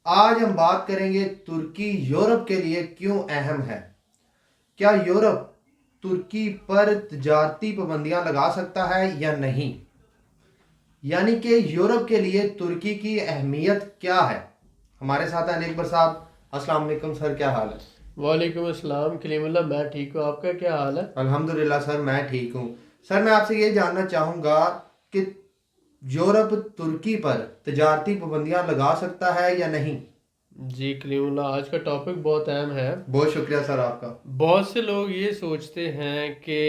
آج ہم بات کریں گے ترکی یورپ کے لیے کیوں اہم ہے۔ کیا یورپ ترکی پر تجارتی پابندیاں لگا سکتا ہے یا نہیں؟ یعنی کہ یورپ کے لیے ترکی کی اہمیت کیا ہے؟ ہمارے ساتھ ہیں اکبر صاحب۔ السلام علیکم سر، کیا حال ہے؟ وعلیکم السلام کلیم اللہ، میں ٹھیک ہوں، آپ کا کیا حال ہے؟ الحمدللہ سر، میں ٹھیک ہوں۔ سر میں آپ سے یہ جاننا چاہوں گا کہ یورپ ترکی پر تجارتی پابندیاں لگا سکتا ہے یا نہیں؟ جی کلیم اللہ، آج کا ٹاپک بہت اہم ہے۔ بہت شکریہ سر آپ کا۔ بہت سے لوگ یہ سوچتے ہیں کہ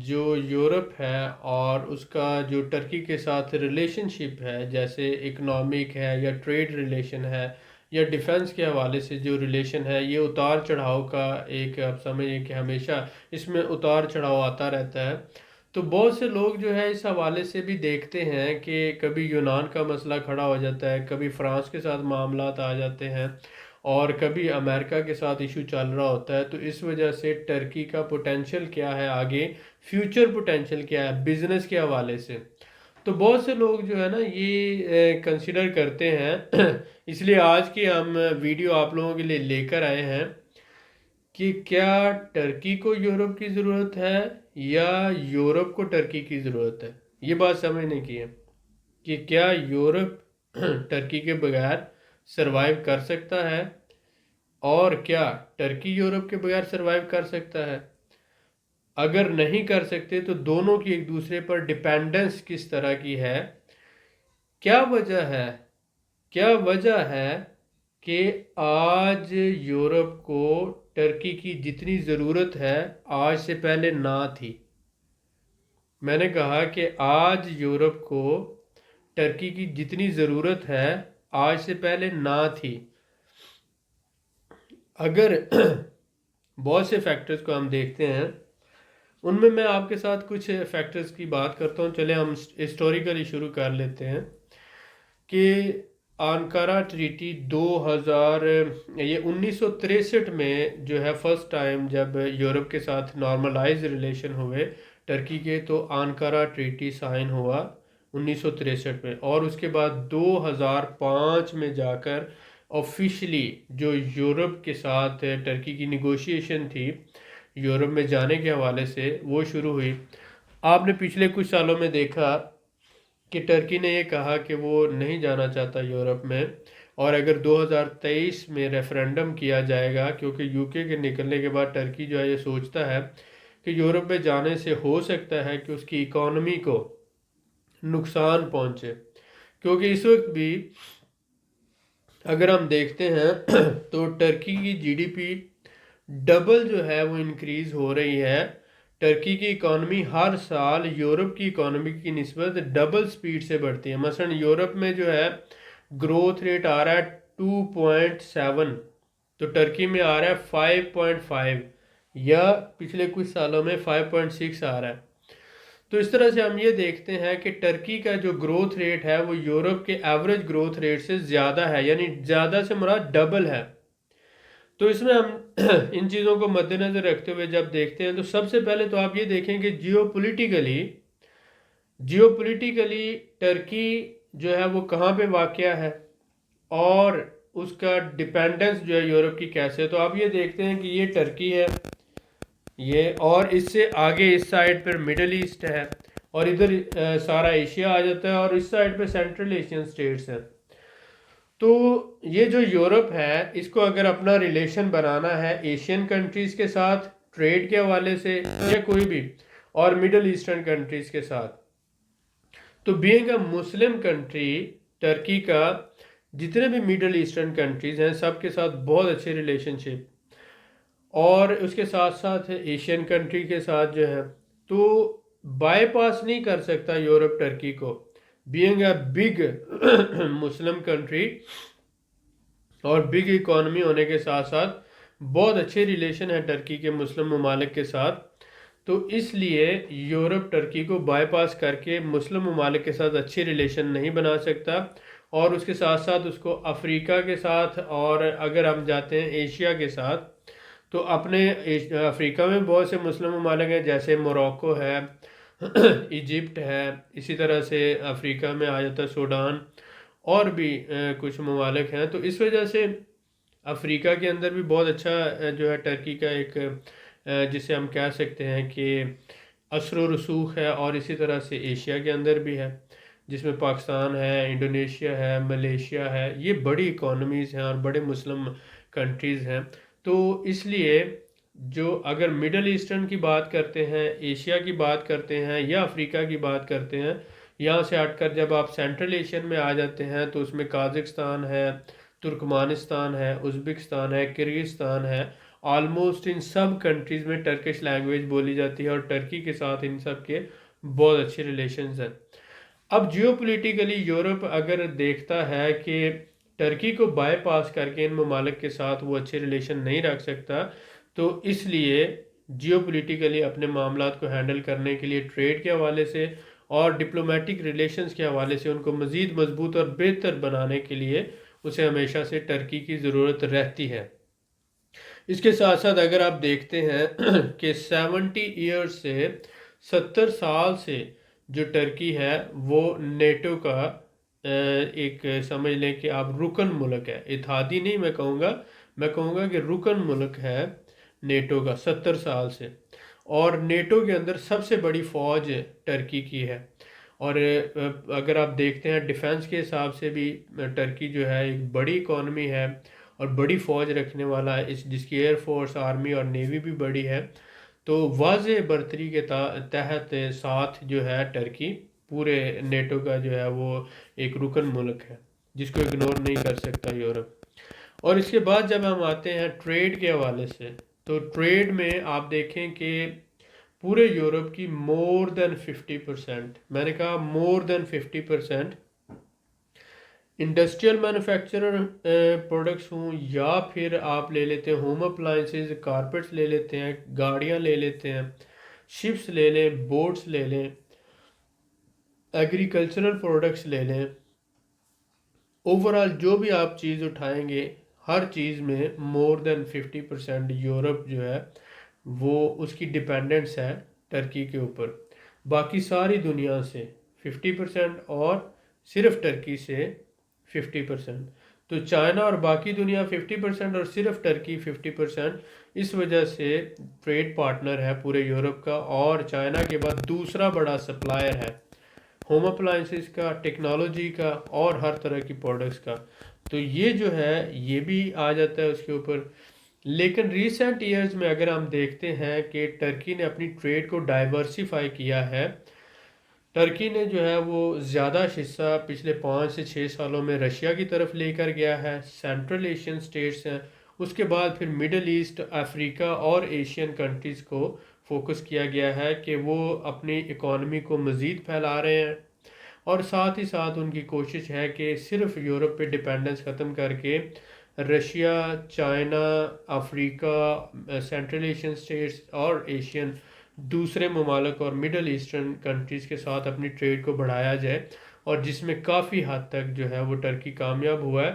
جو یورپ ہے اور اس کا جو ٹرکی کے ساتھ ریلیشن شپ ہے، جیسے اکنامک ہے یا ٹریڈ ریلیشن ہے یا ڈیفنس کے حوالے سے جو ریلیشن ہے، یہ اتار چڑھاؤ کا ایک، آپ سمجھیں کہ ہمیشہ اس میں اتار چڑھاؤ آتا رہتا ہے۔ تو بہت سے لوگ جو ہے اس حوالے سے بھی دیکھتے ہیں کہ کبھی یونان کا مسئلہ کھڑا ہو جاتا ہے، کبھی فرانس کے ساتھ معاملات آ جاتے ہیں اور کبھی امریکہ کے ساتھ ایشو چل رہا ہوتا ہے۔ تو اس وجہ سے ٹرکی کا پوٹینشیل کیا ہے، آگے فیوچر پوٹینشیل کیا ہے بزنس کے حوالے سے، تو بہت سے لوگ جو ہے نا یہ کنسیڈر کرتے ہیں۔ اس لیے آج کی ہم ویڈیو آپ لوگوں کے لیے لے کر آئے ہیں کہ کیا ٹرکی کو یورپ کی ضرورت ہے یا یورپ کو ٹرکی کی ضرورت ہے۔ یہ بات سمجھنے کی ہے کہ کیا یورپ ٹرکی کے بغیر سروائیو کر سکتا ہے اور کیا ٹرکی یورپ کے بغیر سروائیو کر سکتا ہے۔ اگر نہیں کر سکتے تو دونوں کی ایک دوسرے پر ڈیپینڈنس کس طرح کی ہے، کیا وجہ ہے، کیا وجہ ہے کہ آج یورپ کو ٹرکی کی جتنی ضرورت ہے آج سے پہلے نہ تھی۔ میں نے کہا کہ آج یورپ کو ٹرکی کی جتنی ضرورت ہے آج سے پہلے نہ تھی۔ اگر بہت سے فیکٹرز کو ہم دیکھتے ہیں، ان میں آپ کے ساتھ کچھ فیکٹرز کی بات کرتا ہوں۔ چلے ہم ہسٹوریکلی شروع کر لیتے ہیں کہ آنکارا ٹریٹی 1963 میں جو ہے فرسٹ ٹائم جب یورپ کے ساتھ نارملائز ریلیشن ہوئے ٹرکی کے، تو آنکارا ٹریٹی سائن ہوا 1963 میں، اور اس کے بعد 2005 میں جا کر آفیشلی جو یورپ کے ساتھ ٹرکی کی نیگوشیشن تھی یورپ میں جانے کے حوالے سے، وہ شروع ہوئی۔ آپ نے پچھلے کچھ سالوں میں دیکھا کہ ٹرکی نے یہ کہا کہ وہ نہیں جانا چاہتا یورپ میں، اور اگر 2023 میں ریفرینڈم کیا جائے گا، کیونکہ یو کے نکلنے کے بعد ٹرکی جو ہے یہ سوچتا ہے کہ یورپ میں جانے سے ہو سکتا ہے کہ اس کی اکانومی کو نقصان پہنچے، کیونکہ اس وقت بھی اگر ہم دیکھتے ہیں تو ٹرکی کی جی ڈی پی ڈبل جو ہے وہ انکریز ہو رہی ہے۔ ٹرکی کی اکانومی ہر سال یورپ کی اکانومی کی نسبت ڈبل سپیڈ سے بڑھتی ہے۔ مثلا یورپ میں جو ہے گروتھ ریٹ آ رہا ہے 2.7، تو ٹرکی میں آ رہا ہے 5.5، یا پچھلے کچھ سالوں میں 5.6 آ رہا ہے۔ تو اس طرح سے ہم یہ دیکھتے ہیں کہ ٹرکی کا جو گروتھ ریٹ ہے وہ یورپ کے ایوریج گروتھ ریٹ سے زیادہ ہے، یعنی زیادہ سے مراد ڈبل ہے۔ تو اس میں ہم ان چیزوں کو مد نظر رکھتے ہوئے جب دیکھتے ہیں تو سب سے پہلے تو آپ یہ دیکھیں کہ جیو پولیٹیکلی ٹرکی جو ہے وہ کہاں پہ واقع ہے اور اس کا ڈیپینڈنس جو ہے یورپ کی کیسے ہے۔ تو آپ یہ دیکھتے ہیں کہ یہ ٹرکی ہے، یہ، اور اس سے آگے اس سائڈ پر مڈل ایسٹ ہے، اور ادھر سارا ایشیا آ جاتا ہے، اور اس سائڈ پہ سینٹرل ایشین سٹیٹس ہیں۔ تو یہ جو یورپ ہے اس کو اگر اپنا ریلیشن بنانا ہے ایشین کنٹریز کے ساتھ ٹریڈ کے حوالے سے یا کوئی بھی، اور مڈل ایسٹرن کنٹریز کے ساتھ، تو being a Muslim country Turkey کا جتنے بھی مڈل ایسٹرن کنٹریز ہیں سب کے ساتھ بہت اچھے ریلیشن شپ، اور اس کے ساتھ ساتھ ایشین کنٹری کے ساتھ جو ہے، تو بائی پاس نہیں کر سکتا یورپ ٹرکی کو، being a big Muslim country اور بگ اکانومی ہونے کے ساتھ ساتھ بہت اچھے ریلیشن ہے ٹرکی کے مسلم ممالک کے ساتھ۔ تو اس لیے یورپ ٹرکی کو بائی پاس کر کے مسلم ممالک کے ساتھ اچھے ریلیشن نہیں بنا سکتا، اور اس کے ساتھ ساتھ اس کو افریقہ کے ساتھ، اور اگر ہم جاتے ہیں ایشیا کے ساتھ تو اپنے افریقہ میں بہت سے مسلم ممالک ہیں، جیسے موروکو ہے، ایجپٹ ہے، اسی طرح سے افریقہ میں آ جاتا ہے سوڈان، اور بھی کچھ ممالک ہیں. تو اس وجہ سے افریقہ کے اندر بھی بہت اچھا جو ہے ٹرکی کا ایک جسے ہم کہہ سکتے ہیں کہ اثر و رسوخ ہے، اور اسی طرح سے ایشیا کے اندر بھی ہے، جس میں پاکستان ہے، انڈونیشیا ہے، ملیشیا ہے. یہ بڑی اکانومیز ہیں اور بڑے مسلم کنٹریز ہیں. تو اس لیے جو اگر مڈل ایسٹرن کی بات کرتے ہیں، ایشیا کی بات کرتے ہیں یا افریقہ کی بات کرتے ہیں، یہاں سے ہٹ کر جب آپ سینٹرل ایشین میں آ جاتے ہیں تو اس میں قازقستان ہے، ترکمانستان ہے، ازبکستان ہے، کرغزستان ہے. آلموسٹ ان سب کنٹریز میں ٹرکش لینگویج بولی جاتی ہے، اور ٹرکی کے ساتھ ان سب کے بہت اچھے ریلیشنز ہیں. اب جیو پولیٹیکلی یورپ اگر دیکھتا ہے کہ ٹرکی کو بائی پاس کر کے ان ممالک کے ساتھ وہ اچھے ریلیشن نہیں رکھ سکتا، تو اس لیے جیو پولیٹیکلی اپنے معاملات کو ہینڈل کرنے کے لیے ٹریڈ کے حوالے سے اور ڈپلومیٹک ریلیشنز کے حوالے سے ان کو مزید مضبوط اور بہتر بنانے کے لیے اسے ہمیشہ سے ٹرکی کی ضرورت رہتی ہے. اس کے ساتھ ساتھ اگر آپ دیکھتے ہیں کہ 70 ایئرز سے 70 سال سے جو ٹرکی ہے وہ نیٹو کا ایک سمجھ لیں کہ آپ رکن ملک ہے. اتحادی نہیں میں کہوں گا کہ رکن ملک ہے نیٹو کا 70 سال سے. اور نیٹو کے اندر سب سے بڑی فوج ٹرکی کی ہے. اور اگر آپ دیکھتے ہیں ڈیفنس کے حساب سے بھی ٹرکی جو ہے ایک بڑی اکانومی ہے اور بڑی فوج رکھنے والا ہے، جس کی ایئر فورس، آرمی اور نیوی بھی بڑی ہے. تو واضح برتری کے تحت ساتھ جو ہے ٹرکی پورے نیٹو کا جو ہے وہ ایک رکن ملک ہے جس کو اگنور نہیں کر سکتا یورپ. اور اس کے بعد جب ہم آتے ہیں ٹریڈ کے حوالے سے، تو ٹریڈ میں آپ دیکھیں کہ پورے یورپ کی مور دین 50%، میں نے کہا مور دین 50%، انڈسٹریل مینوفیکچرر پروڈکٹس ہوں یا پھر آپ لے لیتے ہیں ہوم اپلائنسز، کارپیٹس لے لیتے ہیں، گاڑیاں لے لیتے ہیں، شپس لے لیں، بوٹس لے لیں، ایگریکلچرل پروڈکٹس لے لیں. اوورال جو بھی آپ چیز اٹھائیں گے ہر چیز میں مور دین 50% یورپ جو ہے وہ اس کی ڈیپینڈنس ہے ٹرکی کے اوپر. باقی ساری دنیا سے 50% اور صرف ٹرکی سے 50%. تو چائنا اور باقی دنیا 50% اور صرف ٹرکی 50%. اس وجہ سے ٹریڈ پارٹنر ہے پورے یورپ کا، اور چائنا کے بعد دوسرا بڑا سپلائر ہے ہوم اپلائنسز کا، ٹیکنالوجی کا اور ہر طرح کی پروڈکٹس کا. تو یہ جو ہے یہ بھی آ جاتا ہے اس کے اوپر. لیکن ریسنٹ ایئرز میں اگر ہم دیکھتے ہیں کہ ٹرکی نے اپنی ٹریڈ کو ڈائیورسیفائی کیا ہے. ٹرکی نے جو ہے وہ زیادہ حصہ پچھلے 5 سے 6 سالوں میں رشیا کی طرف لے کر گیا ہے. سینٹرل ایشین سٹیٹس ہیں، اس کے بعد پھر مڈل ایسٹ، افریقہ اور ایشین کنٹریز کو فوکس کیا گیا ہے کہ وہ اپنی اکانومی کو مزید پھیلا رہے ہیں. اور ساتھ ہی ساتھ ان کی کوشش ہے کہ صرف یورپ پہ ڈیپینڈنس ختم کر کے رشیا، چائنا، افریقہ، سینٹرل ایشین سٹیٹس اور ایشین دوسرے ممالک اور مڈل ایسٹرن کنٹریز کے ساتھ اپنی ٹریڈ کو بڑھایا جائے، اور جس میں کافی حد تک جو ہے وہ ٹرکی کامیاب ہوا ہے.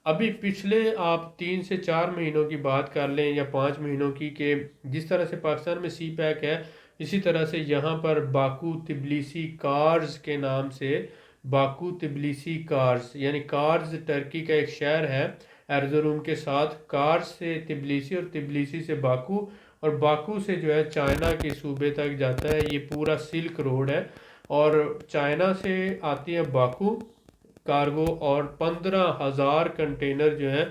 ابھی پچھلے آپ 3 سے 4 مہینوں کی بات کر لیں یا 5 مہینوں کی، کہ جس طرح سے پاکستان میں سی پیک ہے اسی طرح سے یہاں پر باکو تبلیسی کارز کے نام سے، باکو تبلیسی کارز یعنی کارز ٹرکی کا ایک شہر ہے ارزروم کے ساتھ. کارز سے تبلیسی اور تبلیسی سے باکو، اور باکو سے جو ہے چائنا کے صوبے تک جاتا ہے. یہ پورا سلک روڈ ہے، اور چائنا سے آتی ہے باکو کارگو، اور 15,000 کنٹینر جو ہیں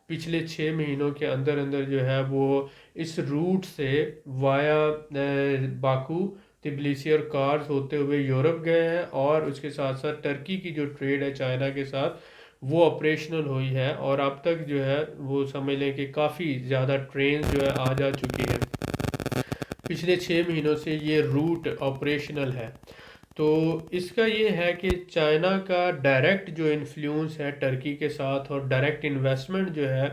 پچھلے 6 مہینوں کے اندر اندر جو ہے وہ اس روٹ سے وایا باکو، تبلیسی اور کارز ہوتے ہوئے یورپ گئے ہیں. اور اس کے ساتھ ساتھ ٹرکی کی جو ٹریڈ ہے چائنا کے ساتھ وہ آپریشنل ہوئی ہے، اور اب تک جو ہے وہ سمجھ لیں کہ کافی زیادہ ٹرین جو ہے آ جا چکی ہے. پچھلے 6 مہینوں سے یہ روٹ آپریشنل ہے. تو اس کا یہ ہے کہ چائنا کا ڈائریکٹ جو انفلوئنس ہے ٹرکی کے ساتھ، اور ڈائریکٹ انویسٹمنٹ جو ہے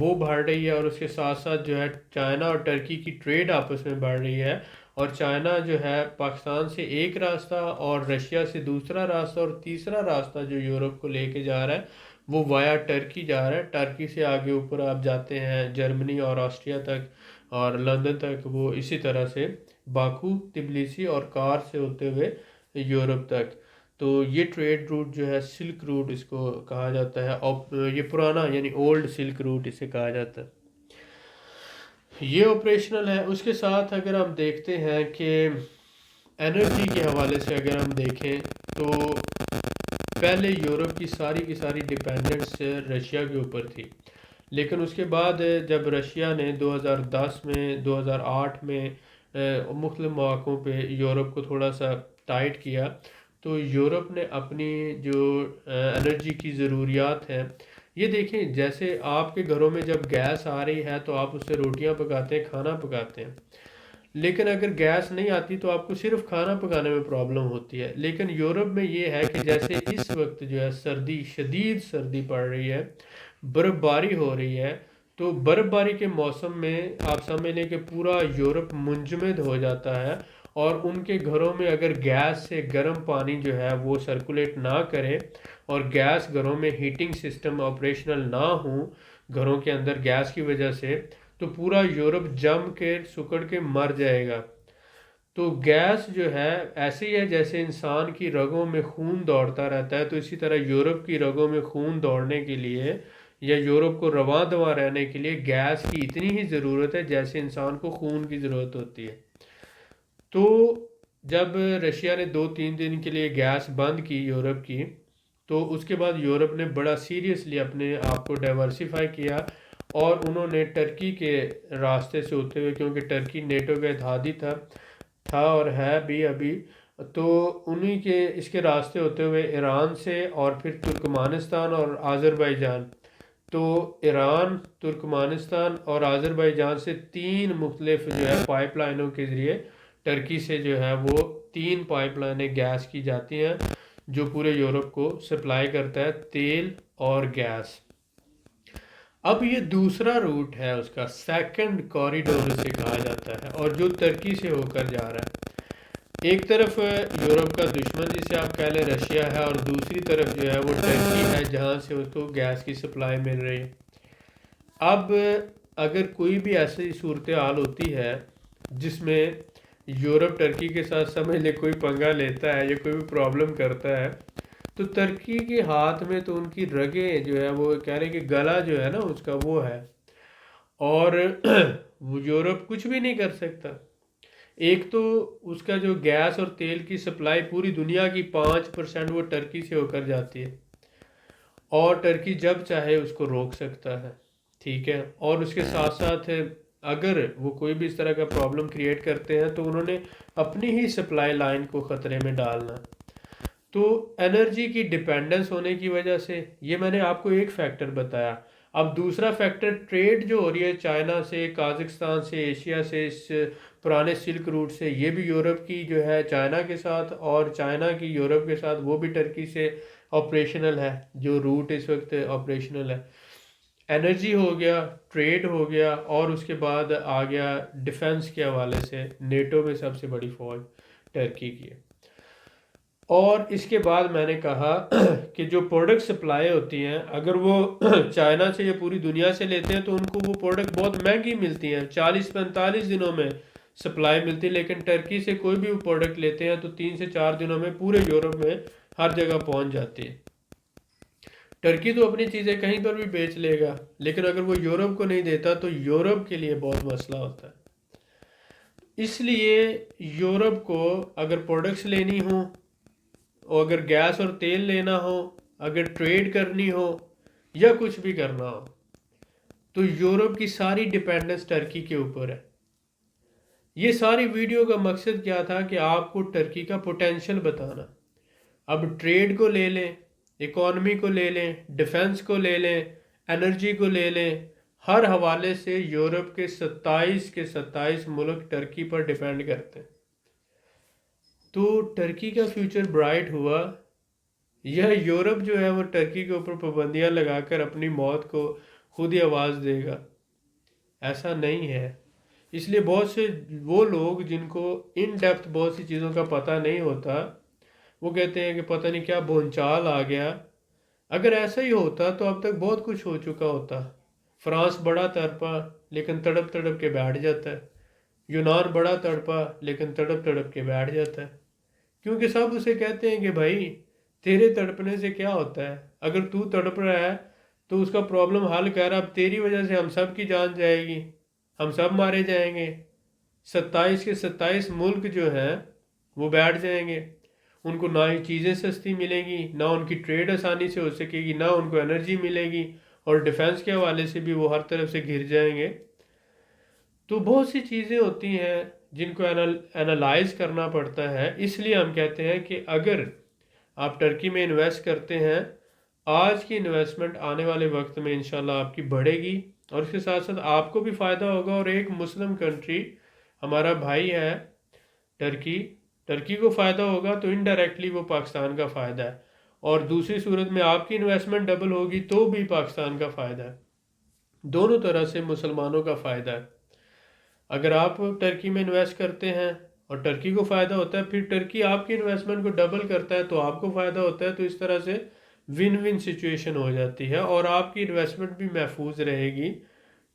وہ بڑھ رہی ہے، اور اس کے ساتھ ساتھ جو ہے چائنا اور ٹرکی کی ٹریڈ آپس میں بڑھ رہی ہے. اور چائنا جو ہے پاکستان سے ایک راستہ اور رشیا سے دوسرا راستہ، اور تیسرا راستہ جو یورپ کو لے کے جا رہا ہے وہ وایا ٹرکی جا رہا ہے. ٹرکی سے آگے اوپر آپ جاتے ہیں جرمنی اور آسٹریا تک اور لندن تک، وہ اسی طرح سے باکو، تبلیسی اور کار سے ہوتے ہوئے یورپ تک. تو یہ ٹریڈ روٹ جو ہے سلک روٹ اس کو کہا جاتا ہے، اور یہ پرانا یعنی اولڈ سلک روٹ اسے کہا جاتا ہے، یہ آپریشنل ہے۔ اس کے ساتھ اگر ہم دیکھتے ہیں کہ انرجی کے حوالے سے اگر ہم دیکھیں تو پہلے یورپ کی ساری ڈیپینڈنس رشیا کے اوپر تھی، لیکن اس کے بعد جب رشیا نے 2010 میں 2008 میں مختلف مواقعوں پہ یورپ کو تھوڑا سا ٹائٹ کیا، تو یورپ نے اپنی جو انرجی کی ضروریات ہیں، یہ دیکھیں جیسے آپ کے گھروں میں جب گیس آ رہی ہے تو آپ اس سے روٹیاں پکاتے ہیں، کھانا پکاتے ہیں، لیکن اگر گیس نہیں آتی تو آپ کو صرف کھانا پکانے میں پرابلم ہوتی ہے۔ لیکن یورپ میں یہ ہے کہ جیسے اس وقت جو ہے سردی، شدید سردی پڑ رہی ہے، برف باری ہو رہی ہے، تو برف باری کے موسم میں آپ سمجھ لیں کہ پورا یورپ منجمد ہو جاتا ہے، اور ان کے گھروں میں اگر گیس سے گرم پانی جو ہے وہ سرکولیٹ نہ کرے اور گیس گھروں میں ہیٹنگ سسٹم آپریشنل نہ ہوں گھروں کے اندر گیس کی وجہ سے، تو پورا یورپ جم کے سکڑ کے مر جائے گا۔ تو گیس جو ہے ایسے ہی ہے جیسے انسان کی رگوں میں خون دوڑتا رہتا ہے، تو اسی طرح یورپ کی رگوں میں خون دوڑنے کے لیے یا یورپ کو رواں دواں رہنے کے لیے گیس کی اتنی ہی ضرورت ہے جیسے انسان کو خون کی ضرورت ہوتی ہے۔ تو جب رشیا نے 2-3 دن کے لیے گیس بند کی یورپ کی، تو اس کے بعد یورپ نے بڑا سیریسلی اپنے آپ کو ڈائیورسیفائی کیا، اور انہوں نے ٹرکی کے راستے سے ہوتے ہوئے، کیونکہ ٹرکی نیٹو کا اتحادی تھا اور ہے بھی ابھی، تو انہی کے اس کے راستے ہوتے ہوئے ایران سے اور پھر ترکمانستان اور آذربائیجان، تو ایران، ترکمانستان اور آذربائیجان سے 3 مختلف جو ہے پائپ لائنوں کے ذریعے ٹرکی سے جو ہے وہ 3 پائپ لائنیں گیس کی جاتی ہیں، جو پورے یورپ کو سپلائی کرتا ہے تیل اور گیس۔ اب یہ دوسرا روٹ ہے، اس کا سیکنڈ کوریڈور اسے کہا جاتا ہے، اور جو ترکی سے ہو کر جا رہا ہے۔ ایک طرف یورپ کا دشمن جسے آپ کہہ لیں رشیا ہے، اور دوسری طرف جو ہے وہ ٹرکی ہے جہاں سے اس کو گیس کی سپلائی مل رہی ہے۔ اب اگر کوئی بھی ایسی صورتحال ہوتی ہے جس میں یورپ ٹرکی کے ساتھ سمجھ لے کوئی پنگا لیتا ہے یا کوئی بھی پرابلم کرتا ہے، تو ترکی کے ہاتھ میں تو ان کی رگیں جو ہے وہ کہہ رہے کہ گلا جو ہے نا اس کا وہ ہے، اور وہ یورپ کچھ بھی نہیں کر سکتا۔ ایک تو اس کا جو گیس اور تیل کی سپلائی پوری دنیا کی 5% وہ ٹرکی سے ہو کر جاتی ہے، اور ٹرکی جب چاہے اس کو روک سکتا ہے، ٹھیک ہے۔ اور اس کے ساتھ ساتھ اگر وہ کوئی بھی اس طرح کا پرابلم کریٹ کرتے ہیں تو انہوں نے اپنی ہی سپلائی لائن کو خطرے میں ڈالنا۔ تو انرجی کی ڈیپینڈنس ہونے کی وجہ سے یہ میں نے آپ کو ایک فیکٹر بتایا۔ اب دوسرا فیکٹر ٹریڈ جو ہو رہی ہے چائنا سے، کازخستان سے، ایشیا سے، اس پرانے سلک روٹ سے، یہ بھی یورپ کی جو ہے چائنا کے ساتھ، اور چائنا کی یورپ کے ساتھ، وہ بھی ٹرکی سے آپریشنل ہے، جو روٹ اس وقت آپریشنل ہے۔ انرجی ہو گیا، ٹریڈ ہو گیا، اور اس کے بعد آ گیا ڈیفنس کے حوالے سے نیٹو میں سب سے بڑی فوج ٹرکی کی ہے۔ اور اس کے بعد میں نے کہا کہ جو پروڈکٹ سپلائی ہوتی ہیں، اگر وہ چائنا سے یا پوری دنیا سے لیتے ہیں تو ان کو وہ پروڈکٹ بہت مہنگی ملتی ہیں، 40-45 دنوں میں سپلائی ملتی ہے، لیکن ٹرکی سے کوئی بھی پروڈکٹ لیتے ہیں تو 3 سے 4 دنوں میں پورے یورپ میں ہر جگہ پہنچ جاتی ہے۔ ٹرکی تو اپنی چیزیں کہیں پر بھی بیچ لے گا، لیکن اگر وہ یورپ کو نہیں دیتا تو یورپ کے لیے بہت مسئلہ ہوتا ہے۔ اس لیے یورپ کو اگر پروڈکٹس لینی ہوں، اور اگر گیس اور تیل لینا ہو، اگر ٹریڈ کرنی ہو، یا کچھ بھی کرنا ہو، تو یورپ کی ساری ڈیپینڈنس ٹرکی کے اوپر ہے۔ یہ ساری ویڈیو کا مقصد کیا تھا کہ آپ کو ٹرکی کا پوٹینشل بتانا۔ اب ٹریڈ کو لے لیں، اکانومی کو لے لیں، ڈیفنس کو لے لیں، انرجی کو لے لیں، ہر حوالے سے یورپ کے 27 ملک ٹرکی پر ڈیپینڈ کرتے ہیں۔ تو ٹرکی کا فیوچر برائٹ ہوا، یا یورپ جو ہے وہ ٹرکی کے اوپر پابندیاں لگا کر اپنی موت کو خود ہی آواز دے گا؟ ایسا نہیں ہے۔ اس لیے بہت سے وہ لوگ جن کو ان ڈیپتھ بہت سی چیزوں کا پتہ نہیں ہوتا، وہ کہتے ہیں کہ پتہ نہیں کیا بھونچال آ گیا۔ اگر ایسا ہی ہوتا تو اب تک بہت کچھ ہو چکا ہوتا۔ فرانس بڑا تڑپا لیکن تڑپ تڑپ کے بیٹھ جاتا ہے، یونان بڑا تڑپا لیکن تڑپ تڑپ کے بیٹھ جاتا ہے، کیونکہ سب اسے کہتے ہیں کہ بھائی تیرے تڑپنے سے کیا ہوتا ہے؟ اگر تو تڑپ رہا ہے تو اس کا پرابلم حل کر، اب تیری وجہ سے ہم سب کی جان جائے گی، ہم سب مارے جائیں گے، 27 کے 27 ملک جو ہیں وہ بیٹھ جائیں گے، ان کو نہ ہی چیزیں سستی ملیں گی، نہ ان کی ٹریڈ آسانی سے ہو سکے گی، نہ ان کو انرجی ملے گی، اور ڈیفنس کے حوالے سے بھی وہ ہر طرف سے گھر جائیں گے۔ تو بہت سی چیزیں ہوتی ہیں جن کو انالائز کرنا پڑتا ہے، اس لیے ہم کہتے ہیں کہ اگر آپ ٹرکی میں انویسٹ کرتے ہیں، آج کی انویسٹمنٹ آنے والے وقت میں انشاءاللہ آپ کی بڑھے گی، اور اس کے ساتھ ساتھ آپ کو بھی فائدہ ہوگا، اور ایک مسلم کنٹری ہمارا بھائی ہے ٹرکی، ٹرکی کو فائدہ ہوگا تو انڈائریکٹلی وہ پاکستان کا فائدہ ہے، اور دوسری صورت میں آپ کی انویسٹمنٹ ڈبل ہوگی تو بھی پاکستان کا فائدہ ہے، دونوں طرح سے مسلمانوں کا فائدہ ہے۔ اگر آپ ٹرکی میں انویسٹ کرتے ہیں اور ٹرکی کو فائدہ ہوتا ہے، پھر ٹرکی آپ کی انویسٹمنٹ کو ڈبل کرتا ہے تو آپ کو فائدہ ہوتا ہے، تو اس طرح سے ون ون سچویشن ہو جاتی ہے، اور آپ کی انویسٹمنٹ بھی محفوظ رہے گی،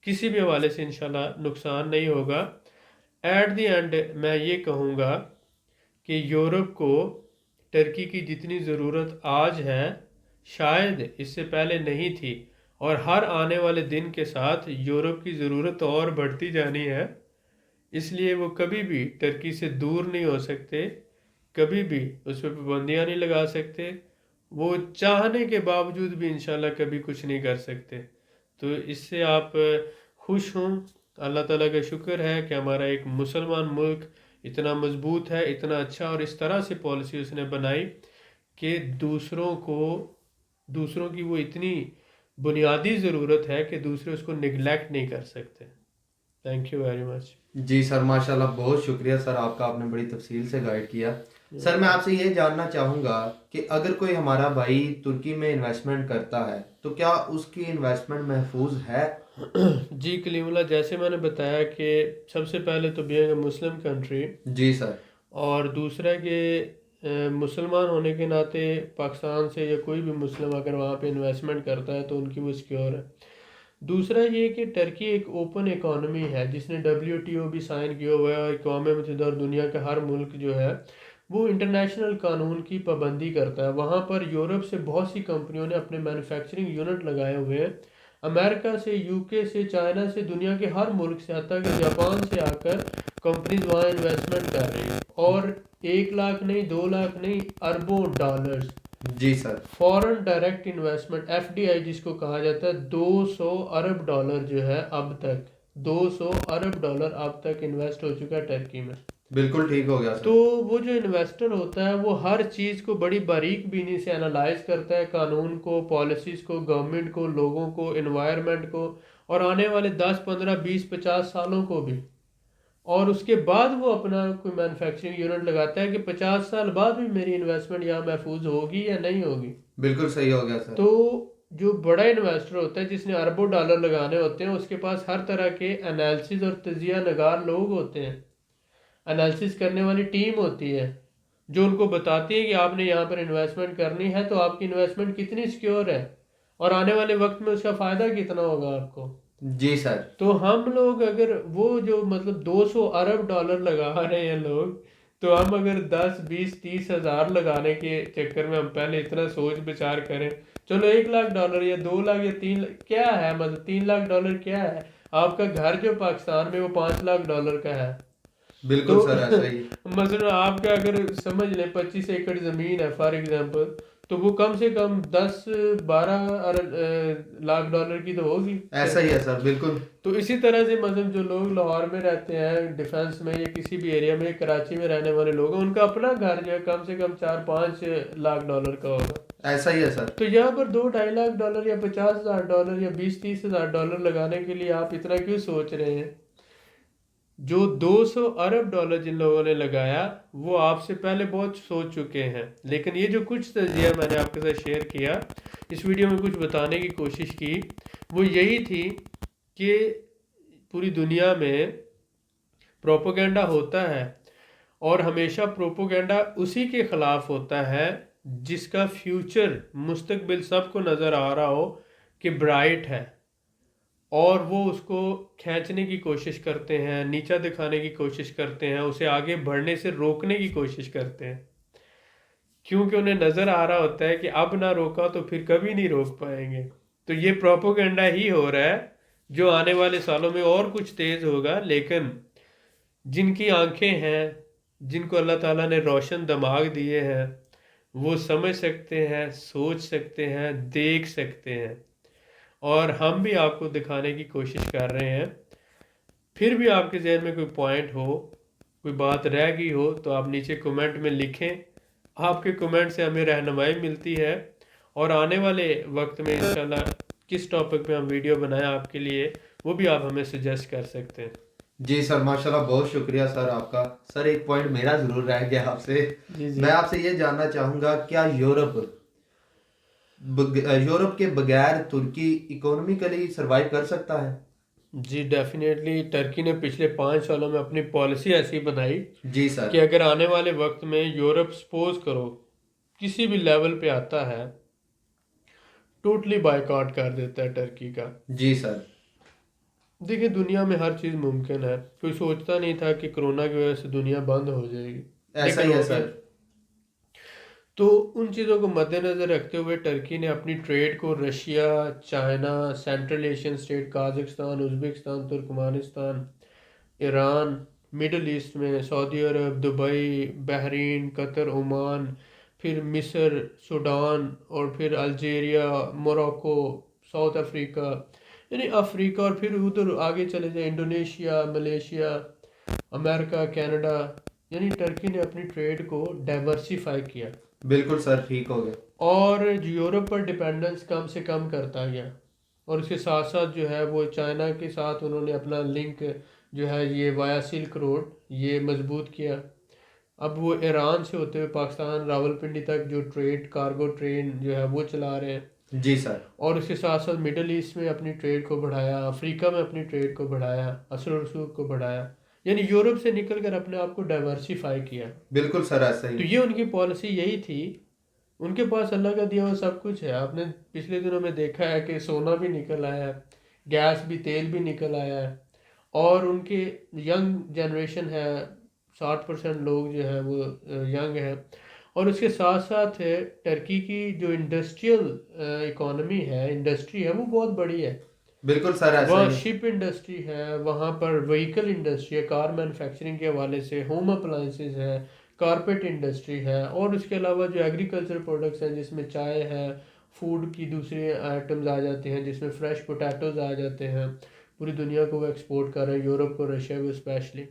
کسی بھی حوالے سے انشاءاللہ نقصان نہیں ہوگا۔ ایٹ دی اینڈ میں یہ کہوں گا کہ یورپ کو ٹرکی کی جتنی ضرورت آج ہے شاید اس سے پہلے نہیں تھی، اور ہر آنے والے دن کے ساتھ یورپ کی ضرورت اور بڑھتی جانی ہے، اس لیے وہ کبھی بھی ٹرکی سے دور نہیں ہو سکتے، کبھی بھی اس پہ پابندیاں نہیں لگا سکتے، وہ چاہنے کے باوجود بھی انشاءاللہ کبھی کچھ نہیں کر سکتے۔ تو اس سے آپ خوش ہوں، اللہ تعالیٰ کا شکر ہے کہ ہمارا ایک مسلمان ملک اتنا مضبوط ہے، اتنا اچھا، اور اس طرح سے پالیسی اس نے بنائی کہ دوسروں کی وہ اتنی بنیادی ضرورت ہے کہ دوسرے اس کو نگلیکٹ نہیں کر سکتے۔ Thank you very much. جی سر، ماشاءاللہ بہت شکریہ سر، آپ کا، آپ نے بڑی تفصیل سے گائیڈ کیا۔ سر میں آپ سے یہ جاننا چاہوں گا کہ اگر کوئی ہمارا بھائی ترکی میں انویسٹمنٹ کرتا ہے تو کیا اس کی انویسٹمنٹ محفوظ ہے؟ جی کلیم اللہ، جیسے میں نے بتایا کہ سب سے پہلے تو بینگ اے مسلم کنٹری، جی سر۔ اور دوسرا کہ مسلمان ہونے کے ناطے پاکستان سے یا کوئی بھی مسلم اگر وہاں پہ انویسٹمنٹ کرتا ہے تو ان کی وہ سیکیور ہے۔ دوسرا یہ کہ ٹرکی ایک اوپن اکانومی ہے جس نے WTO بھی سائن کیا ہوا ہے، اور اقوام متحدہ اور دنیا کا ہر ملک جو ہے وہ انٹرنیشنل قانون کی پابندی کرتا ہے۔ وہاں پر یورپ سے بہت سی کمپنیوں نے اپنے مینوفیکچرنگ یونٹ لگائے ہوئے ہیں، امریکہ سے، UK سے، چائنا سے، دنیا کے ہر ملک سے، حتیٰ کہ جاپان سے آ کر کمپنیز وہاں انویسٹمنٹ کر رہی ہیں، اور 1 لاکھ نہیں، 2 لاکھ نہیں، اربوں ڈالرز جی سر۔ فورن ڈائریکٹ انویسٹمنٹ FDI جس کو کہا جاتا ہے، 200 ارب ڈالر جو ہے اب تک 200 ارب ڈالر اب تک انویسٹ ہو چکا ہے ٹرکی میں۔ بالکل ٹھیک ہو گیا تو سر۔ وہ جو انویسٹر ہوتا ہے وہ ہر چیز کو بڑی باریک بینی سے انالائز کرتا ہے، قانون کو، پالیسیز کو، گورنمنٹ کو، لوگوں کو، انوائرمنٹ کو، اور آنے والے 10 15 20 50 سالوں کو بھی، اور اس کے بعد وہ اپنا کوئی مینوفیکچرنگ یونٹ لگاتا ہے کہ 50 سال بعد بھی میری انویسٹمنٹ یہاں محفوظ ہوگی یا نہیں ہوگی۔ بالکل صحیح ہو گیا سر۔ تو جو بڑا انویسٹر ہوتا ہے جس نے اربوں ڈالر لگانے ہوتے ہیں، اس کے پاس ہر طرح کے انالیسز اور تجزیہ نگار لوگ ہوتے ہیں، انالیسز کرنے والی ٹیم ہوتی ہے جو ان کو بتاتی ہے کہ آپ نے یہاں پر انویسٹمنٹ کرنی ہے تو آپ کی انویسٹمنٹ کتنی سیکیور ہے، اور آنے والے وقت میں اس کا فائدہ کتنا ہوگا آپ کو۔ جی سر۔ تو ہم لوگ اگر وہ جو مطلب 200 ارب ڈالر لگا رہے ہیں لوگ، تو ہم اگر 10 20 30 ہزار لگانے کے چکر میں ہم پہلے اتنا سوچ بچار کریں، چلو 1 لاکھ ڈالر یا 2 لاکھ یا 3 لاکھ کیا ہے، مطلب 3 لاکھ ڈالر کیا ہے، آپ کا گھر جو پاکستان میں وہ 5 لاکھ ڈالر کا ہے۔ بالکل تو سر، ایسا ہی۔ مثلا آپ کا اگر سمجھ لیں 25 ایکڑ زمین ہے فار ایگزامپل، تو وہ کم سے کم 10 12 لاکھ ڈالر کی تو ہوگی۔ ایسا ہی ہے سر، بالکل۔ تو اسی طرح سے مثلا جو لوگ لاہور میں رہتے ہیں، ڈیفنس میں یا کسی بھی ایریا میں، کراچی میں رہنے والے لوگ ہیں، ان کا اپنا گھر جو ہے کم سے کم 4 5 لاکھ ڈالر کا ہوگا۔ ایسا ہی ہے سر۔ تو یہاں پر 2 2.5 لاکھ ڈالر یا 50,000 ڈالر یا 20 30 ہزار ڈالر لگانے کے لیے آپ اتنا کیوں سوچ رہے ہیں؟ جو 200 ارب ڈالر جن لوگوں نے لگایا وہ آپ سے پہلے بہت سوچ چکے ہیں، لیکن یہ جو کچھ تجزیہ میں نے آپ کے ساتھ شیئر کیا، اس ویڈیو میں کچھ بتانے کی کوشش کی، وہ یہی تھی کہ پوری دنیا میں پروپیگنڈا ہوتا ہے، اور ہمیشہ پروپیگنڈا اسی کے خلاف ہوتا ہے جس کا فیوچر، مستقبل سب کو نظر آ رہا ہو کہ برائٹ ہے، اور وہ اس کو کھینچنے کی کوشش کرتے ہیں، نیچا دکھانے کی کوشش کرتے ہیں، اسے آگے بڑھنے سے روکنے کی کوشش کرتے ہیں۔ کیونکہ انہیں نظر آ رہا ہوتا ہے کہ اب نہ روکا تو پھر کبھی نہیں روک پائیں گے. تو یہ پروپوگنڈا ہی ہو رہا ہے جو آنے والے سالوں میں اور کچھ تیز ہوگا. لیکن جن کی آنکھیں ہیں، جن کو اللہ تعالیٰ نے روشن دماغ دیے ہیں، وہ سمجھ سکتے ہیں، سوچ سکتے ہیں، دیکھ سکتے ہیں. اور ہم بھی آپ کو دکھانے کی کوشش کر رہے ہیں. پھر بھی آپ کے ذہن میں کوئی پوائنٹ ہو، کوئی بات رہ گئی ہو، تو آپ نیچے کمنٹ میں لکھیں. آپ کے کمنٹ سے ہمیں رہنمائی ملتی ہے، اور آنے والے وقت میں انشاءاللہ کس ٹاپک پہ ہم ویڈیو بنائیں آپ کے لیے، وہ بھی آپ ہمیں سجیسٹ کر سکتے ہیں. جی سر، ماشاءاللہ بہت شکریہ سر آپ کا. سر ایک پوائنٹ میرا ضرور رہ گیا آپ سے. جی میں آپ سے یہ جاننا چاہوں گا، کیا یورپ کے بغیر ترکی اکانومیکلی سروائیو کر سکتا ہے؟ جی ڈیفینیٹلی. ٹرکی نے پچھلے 5 سالوں میں اپنی پالیسی ایسی بنائی جی سر. کہ اگر آنے والے وقت میں یورپ سپوز کرو کسی بھی لیول پہ آتا ہے، ٹوٹلی بائیکاٹ کر دیتا ہے ٹرکی کا. جی سر. دیکھیں دنیا میں ہر چیز ممکن ہے. کوئی سوچتا نہیں تھا کہ کرونا کی وجہ سے دنیا بند ہو جائے گی، ایسا لیکن ہی ہے ہو گیا. سر. تو ان چیزوں کو مد نظر رکھتے ہوئے ٹرکی نے اپنی ٹریڈ کو Russia, China, Central Asian state Kazakhstan, Uzbekistan, Turkmenistan, Iran, Middle East میں سعودی عرب، دبئی، بحرین، قطر، عمان، پھر مصر، سوڈان، اور پھر الجیریا، موروکو، ساؤتھ افریقہ، یعنی افریقہ، اور پھر ادھر آگے چلے جائیں انڈونیشیا، ملیشیا، امریکہ، کینیڈا. یعنی ٹرکی نے اپنی ٹریڈ کو ڈائیورسیفائی کیا، بالکل سر، ٹھیک ہو گیا. اور یورپ پر ڈپینڈنس کم سے کم کرتا گیا. اور اس کے ساتھ ساتھ جو ہے وہ چائنا کے ساتھ انہوں نے اپنا لنک جو ہے یہ وایا سلک روڈ یہ مضبوط کیا. اب وہ ایران سے ہوتے ہوئے پاکستان راولپنڈی تک جو ٹریڈ کارگو ٹرین جو ہے وہ چلا رہے ہیں. جی سر. اور اس کے ساتھ ساتھ مڈل ایسٹ میں اپنی ٹریڈ کو بڑھایا، افریقہ میں اپنی ٹریڈ کو بڑھایا، اثر و رسوخ کو بڑھایا. یعنی یورپ سے نکل کر اپنے آپ کو ڈائیورسیفائی کیا. بالکل سر، ایسا تو ہی. یہ ان کی پالیسی یہی تھی. ان کے پاس اللہ کا دیا ہوا سب کچھ ہے. آپ نے پچھلے دنوں میں دیکھا ہے کہ سونا بھی نکل آیا ہے، گیس بھی، تیل بھی نکل آیا ہے. اور ان کے ینگ جنریشن ہے، 60% لوگ جو ہے وہ ینگ ہے. اور اس کے ساتھ ساتھ ہے ٹرکی کی جو انڈسٹریل اکانومی ہے، انڈسٹری ہے، وہ بہت بڑی ہے. بالکل سر، ایسا وہاں ہی. شپ انڈسٹری ہے، وہاں پر وہیکل انڈسٹری ہے، کار مینوفیکچرنگ کے حوالے سے، ہوم اپلائنسز ہے، کارپیٹ انڈسٹری ہے، اور اس کے علاوہ جو ایگریکلچر پروڈکٹس ہیں جس میں چائے ہے، فوڈ کی دوسری آئٹمز آ جاتے ہیں، جس میں فریش پوٹیٹوز آ جاتے ہیں. پوری دنیا کو وہ ایکسپورٹ کر رہے ہیں، یورپ کو، رشیا کو اسپیشلی.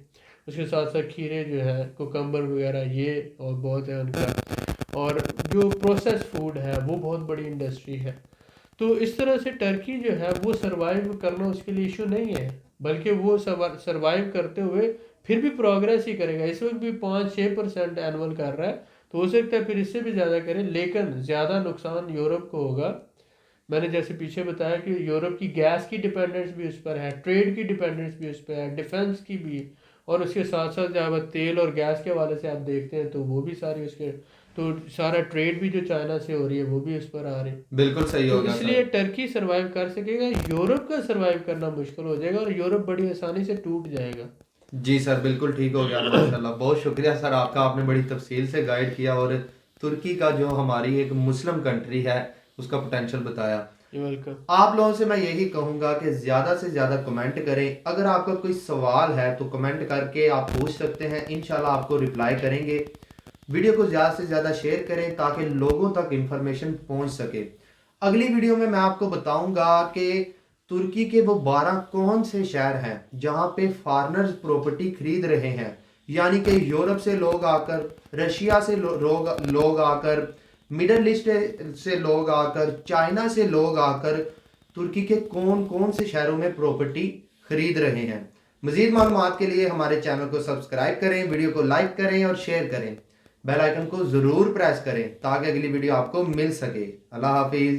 اس کے ساتھ ساتھ کھیرے جو ہے، کوکمبر وغیرہ، یہ اور بہت ہے ان کا. اور جو پروسیس فوڈ ہے وہ بہت بڑی انڈسٹری ہے. تو اس طرح سے ٹرکی جو ہے وہ سروائیو کرنا اس کے لیے ایشو نہیں ہے، بلکہ وہ سروائیو کرتے ہوئے پھر بھی پروگریس ہی کرے گا. اس وقت بھی 5-6% اینول کر رہا ہے، تو ہو سکتا ہے پھر اس سے بھی زیادہ کرے. لیکن زیادہ نقصان یورپ کو ہوگا. میں نے جیسے پیچھے بتایا کہ یورپ کی گیس کی ڈیپینڈنس بھی اس پر ہے، ٹریڈ کی ڈیپینڈنس بھی اس پہ ہے، ڈیفنس کی بھی. اور اس کے ساتھ ساتھ جب تیل اور گیس کے حوالے سے آپ دیکھتے ہیں تو وہ بھی ساری اس کے، تو سارا ٹریڈ بھی جو چائنا سے ہو رہی ہے وہ بھی اس پر آ رہی ہے. بالکل صحیح تو ہو گیا اس سر. لیے ٹرکی سروائیو کر سکے گا، یورپ کا سروائیو کرنا مشکل ہو جائے گا، اور یورپ بڑی آسانی سے ٹوٹ جائے گا. جی سر، بالکل ٹھیک ہو گیا. ماشاءاللہ بہت شکریہ سر آپ کا. آپ نے بڑی تفصیل سے گائیڈ کیا، اور ترکی کا جو ہماری ایک مسلم کنٹری ہے اس کا پوٹینشیل بتایا. ویلکم. آپ لوگوں سے میں یہی کہوں گا کہ زیادہ سے زیادہ کمنٹ کریں. اگر آپ کا کوئی سوال ہے تو کمنٹ کر کے آپ پوچھ سکتے ہیں، انشاءاللہ آپ کو رپلائی کریں گے. ویڈیو کو زیادہ سے زیادہ شیئر کریں تاکہ لوگوں تک انفارمیشن پہنچ سکے. اگلی ویڈیو میں آپ کو بتاؤں گا کہ ترکی کے وہ 12 کون سے شہر ہیں جہاں پہ فارنرز پراپرٹی خرید رہے ہیں. یعنی کہ یورپ سے لوگ آ کر، رشیا سے لوگ آ کر، مڈل ایسٹ سے لوگ آ کر، چائنا سے لوگ آ کر ترکی کے کون سے شہروں میں پراپرٹی خرید رہے ہیں. مزید معلومات کے لیے ہمارے چینل کو سبسکرائب کریں، ویڈیو کو لائک کریں اور شیئر کریں. بیل آئیکن کو ضرور پریس کریں تاکہ اگلی ویڈیو آپ کو مل سکے. اللہ حافظ.